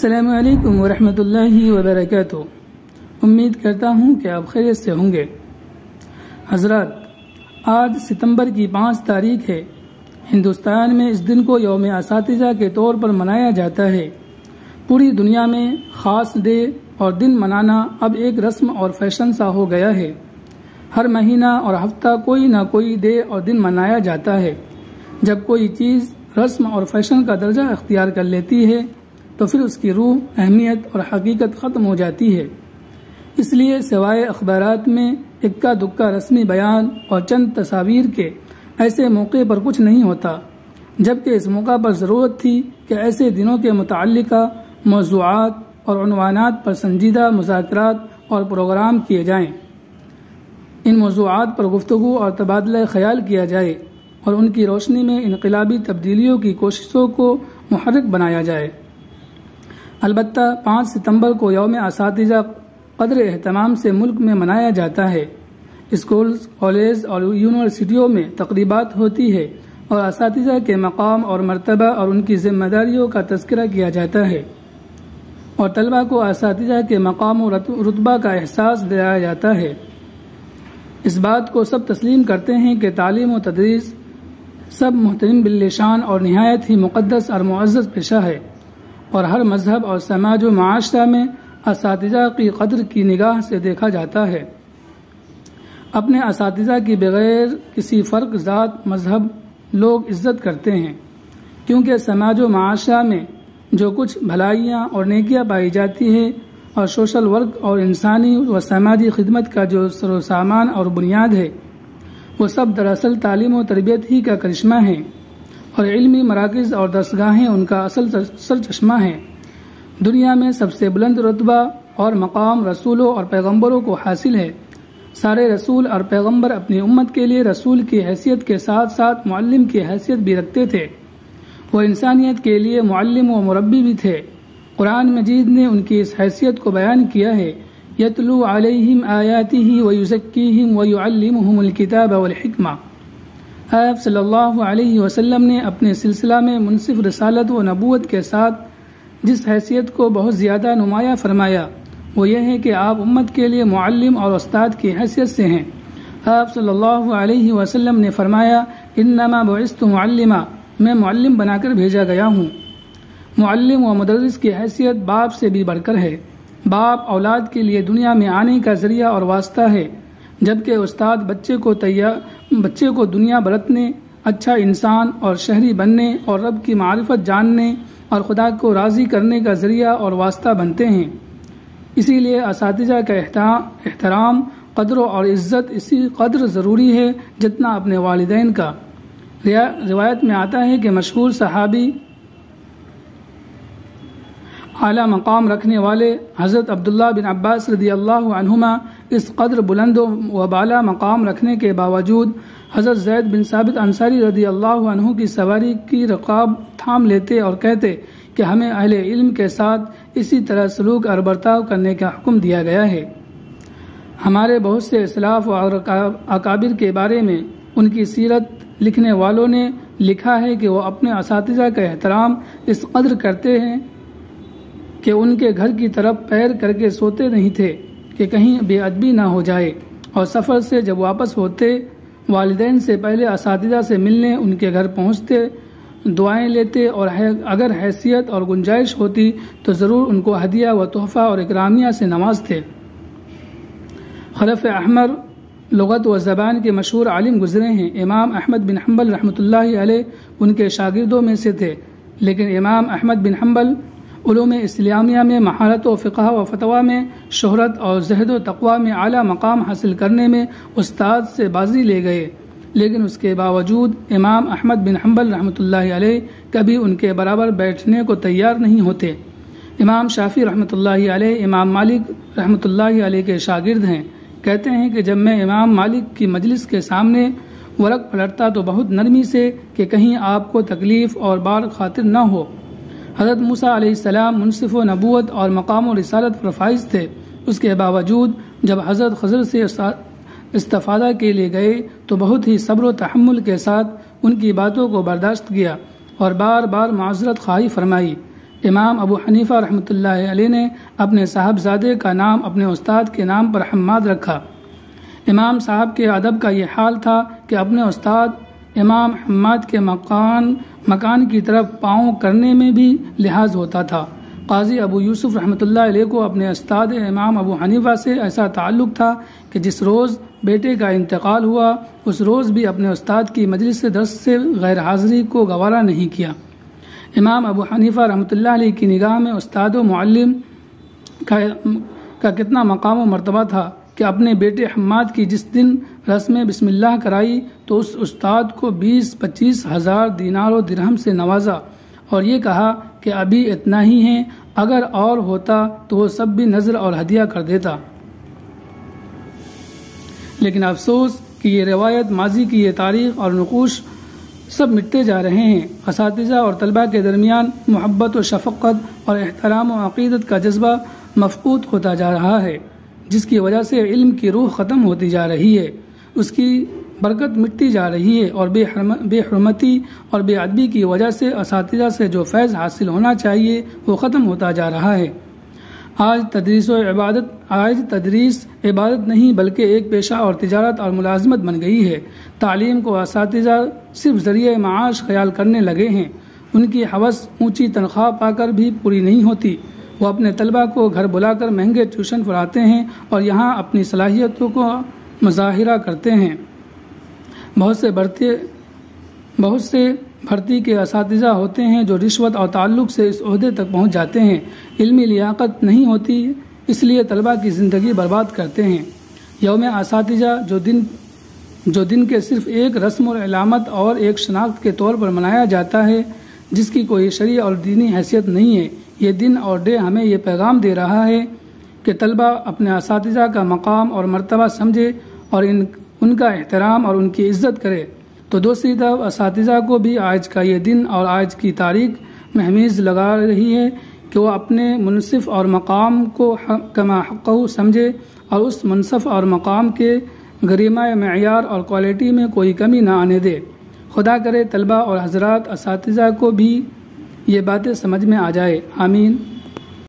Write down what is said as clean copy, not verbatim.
السلام علیکم ورحمۃ اللہ وبرکاتہ۔ امید کرتا ہوں کہ آپ خیریت سے ہوں گے۔ حضرات، آج ستمبر کی 5 تاریخ ہے۔ ہندوستان میں اس دن کو یوم اساتذہ کے طور پر منایا جاتا ہے۔ پوری دنیا میں خاص ڈے اور دن منانا اب ایک رسم اور فیشن سا ہو گیا ہے۔ ہر مہینہ اور ہفتہ کوئی نہ کوئی ڈے اور دن منایا جاتا ہے۔ جب کوئی چیز رسم اور فیشن کا درجہ اختیار کر لیتی ہے تو پھر اس کی روح، اہمیت اور حقیقت ختم ہو جاتی ہے۔ اس لیے سوائے اخبارات میں اکا دکا رسمی بیان اور چند تصاویر کے ایسے موقع پر کچھ نہیں ہوتا، جبکہ اس موقع پر ضرورت تھی کہ ایسے دنوں کے متعلقہ موضوعات اور عنوانات پر سنجیدہ مذاکرات اور پروگرام کیے جائیں۔ ان موضوعات پر گفتگو اور تبادلہ خیال کیا جائے اور ان کی روشنی میں انقلابی تبدیلیوں کی کوششوں کو محرک بنایا جائے۔ البتہ 5 ستمبر کو یوم اساتذہ قدر اہتمام سے ملک میں منایا جاتا ہے۔ اسکولز، کالج اور یونیورسٹیوں میں تقریبات ہوتی ہے اور اساتذہ کے مقام اور مرتبہ اور ان کی ذمہ داریوں کا تذکرہ کیا جاتا ہے، اور طلبہ کو اساتذہ کے مقام و رتبہ کا احساس دلایا جاتا ہے۔ اس بات کو سب تسلیم کرتے ہیں کہ تعلیم و تدریس سب محترم باللسان اور نہایت ہی مقدس اور معزز پیشہ ہے، اور ہر مذہب اور سماج و معاشرہ میں اساتذہ کی قدر کی نگاہ سے دیکھا جاتا ہے۔ اپنے اساتذہ کی بغیر کسی فرق، ذات، مذہب لوگ عزت کرتے ہیں، کیونکہ سماج و معاشرہ میں جو کچھ بھلائیاں اور نیکیاں پائی جاتی ہے اور سوشل ورک اور انسانی و سماجی خدمت کا جو سر و سامان اور بنیاد ہے، وہ سب دراصل تعلیم و تربیت ہی کا کرشمہ ہے، اور علمی مراکز اور درسگاہیں ان کا اصل سرچشمہ ہیں۔ دنیا میں سب سے بلند رتبہ اور مقام رسولوں اور پیغمبروں کو حاصل ہے۔ سارے رسول اور پیغمبر اپنی امت کے لیے رسول کی حیثیت کے ساتھ ساتھ معلم کی حیثیت بھی رکھتے تھے۔ وہ انسانیت کے لیے معلم و مربی بھی تھے۔ قرآن مجید نے ان کی اس حیثیت کو بیان کیا ہے۔ یتلو علیہم آیاتہ ویزکیہم ویعلمہم الکتاب والحکمہ۔ آپ صلی اللہ علیہ وسلم نے اپنے سلسلہ میں منصف رسالت و نبوت کے ساتھ جس حیثیت کو بہت زیادہ نمایاں فرمایا، وہ یہ ہے کہ آپ امت کے لیے معلم اور استاد کی حیثیت سے ہیں۔ آپ صلی اللہ علیہ وسلم نے فرمایا، انما بعثت معلما، میں معلم بنا کر بھیجا گیا ہوں۔ معلم و مدرس کی حیثیت باپ سے بھی بڑھ کر ہے۔ باپ اولاد کے لیے دنیا میں آنے کا ذریعہ اور واسطہ ہے، جبکہ استاد بچے کو دنیا برتنے، اچھا انسان اور شہری بننے اور رب کی معرفت جاننے اور خدا کو راضی کرنے کا ذریعہ اور واسطہ بنتے ہیں۔ اسی لیے اساتذہ کا احترام، قدر اور عزت اسی قدر ضروری ہے جتنا اپنے والدین کا۔ روایت میں آتا ہے کہ مشہور صحابی اعلیٰ مقام رکھنے والے حضرت عبداللہ بن عباس رضی اللہ عنہما اس قدر بلند و بالا مقام رکھنے کے باوجود حضرت زید بن ثابت انصاری رضی اللہ عنہ کی سواری کی رقاب تھام لیتے اور کہتے کہ ہمیں اہل علم کے ساتھ اسی طرح سلوک اور برتاؤ کرنے کا حکم دیا گیا ہے۔ ہمارے بہت سے اسلاف اور اکابر کے بارے میں ان کی سیرت لکھنے والوں نے لکھا ہے کہ وہ اپنے اساتذہ کا احترام اس قدر کرتے ہیں کہ ان کے گھر کی طرف پیر کر کے سوتے نہیں تھے کہ کہیں بے ادبی نہ ہو جائے، اور سفر سے جب واپس ہوتے والدین سے پہلے اساتذہ سے ملنے ان کے گھر پہنچتے، دعائیں لیتے، اور اگر حیثیت اور گنجائش ہوتی تو ضرور ان کو ہدیہ و تحفہ اور اکرامیہ سے نوازتے۔ خلف احمر لغت و زبان کے مشہور عالم گزرے ہیں۔ امام احمد بن حنبل رحمۃ اللہ علیہ ان کے شاگردوں میں سے تھے، لیکن امام احمد بن حنبل علوم اسلامیہ میں مہارت و فقہ و فتویٰ میں شہرت اور زہد و تقویٰ میں اعلیٰ مقام حاصل کرنے میں استاد سے بازی لے گئے، لیکن اس کے باوجود امام احمد بن حنبل رحمۃ اللہ علیہ کبھی ان کے برابر بیٹھنے کو تیار نہیں ہوتے۔ امام شافعی رحمۃ اللہ علیہ امام مالک رحمۃ اللہ علیہ کے شاگرد ہیں۔ کہتے ہیں کہ جب میں امام مالک کی مجلس کے سامنے ورق پلٹتا تو بہت نرمی سے کہ کہیں آپ کو تکلیف اور بار خاطر نہ ہو۔ حضرت موسیٰ علیہ السلام منصف و نبوت اور مقام و رسالت پر فائز تھے، اس کے باوجود جب حضرت خضر سے استفادہ کے لیے گئے تو بہت ہی صبر و تحمل کے ساتھ ان کی باتوں کو برداشت کیا اور بار بار معذرت خواہی فرمائی۔ امام ابو حنیفہ رحمۃ اللہ علیہ نے اپنے صاحبزادے کا نام اپنے استاد کے نام پر حماد رکھا۔ امام صاحب کے ادب کا یہ حال تھا کہ اپنے استاد امام حماد کے مکان کی طرف پاؤں کرنے میں بھی لحاظ ہوتا تھا۔ قاضی ابو یوسف رحمۃ اللہ علیہ کو اپنے استاد امام ابو حنیفہ سے ایسا تعلق تھا کہ جس روز بیٹے کا انتقال ہوا اس روز بھی اپنے استاد کی مجلس درس سے غیر حاضری کو گوارا نہیں کیا۔ امام ابو حنیفہ رحمۃ اللہ علیہ کی نگاہ میں استاد و معلم کا کتنا مقام و مرتبہ تھا کہ اپنے بیٹے حماد کی جس دن رسم بسم اللہ کرائی تو اس استاد کو 20-25 ہزار دینار و درہم سے نوازا اور یہ کہا کہ ابھی اتنا ہی ہے، اگر اور ہوتا تو وہ سب بھی نذر اور ہدیہ کر دیتا۔ لیکن افسوس کہ یہ روایت، ماضی کی یہ تاریخ اور نقوش سب مٹتے جا رہے ہیں۔ اساتذہ اور طلباء کے درمیان محبت و شفقت اور احترام و عقیدت کا جذبہ مفقود ہوتا جا رہا ہے، جس کی وجہ سے علم کی روح ختم ہوتی جا رہی ہے، اس کی برکت مٹتی جا رہی ہے اور بے حرمتی اور بے ادبی کی وجہ سے اساتذہ سے جو فیض حاصل ہونا چاہیے وہ ختم ہوتا جا رہا ہے۔ آج تدریس عبادت نہیں بلکہ ایک پیشہ اور تجارت اور ملازمت بن گئی ہے۔ تعلیم کو اساتذہ صرف ذریعہ معاش خیال کرنے لگے ہیں۔ ان کی ہوس اونچی تنخواہ پا کر بھی پوری نہیں ہوتی۔ وہ اپنے طلباء کو گھر بلا کر مہنگے ٹیوشن پڑھاتے ہیں اور یہاں اپنی صلاحیتوں کو مظاہرہ کرتے ہیں۔ بہت سے بھرتی کے اساتذہ ہوتے ہیں جو رشوت اور تعلق سے اس عہدے تک پہنچ جاتے ہیں۔ علمی لیاقت نہیں ہوتی، اس لیے طلباء کی زندگی برباد کرتے ہیں۔ یوم اساتذہ جو دن کے صرف ایک رسم و علامت اور ایک شناخت کے طور پر منایا جاتا ہے، جس کی کوئی شرعی اور دینی حیثیت نہیں ہے، یہ دن اور ڈے ہمیں یہ پیغام دے رہا ہے کہ طلباء اپنے اساتذہ کا مقام اور مرتبہ سمجھے اور ان کا احترام اور ان کی عزت کرے۔ تو دوسری طرف اساتذہ کو بھی آج کا یہ دن اور آج کی تاریخ مہمیز لگا رہی ہے کہ وہ اپنے منصف اور مقام کو کما حقہ سمجھے اور اس منصف اور مقام کے گریمہ معیار اور کوالٹی میں کوئی کمی نہ آنے دے۔ خدا کرے طلباء اور حضرات اساتذہ کو بھی یہ باتیں سمجھ میں آ جائے۔ آمین۔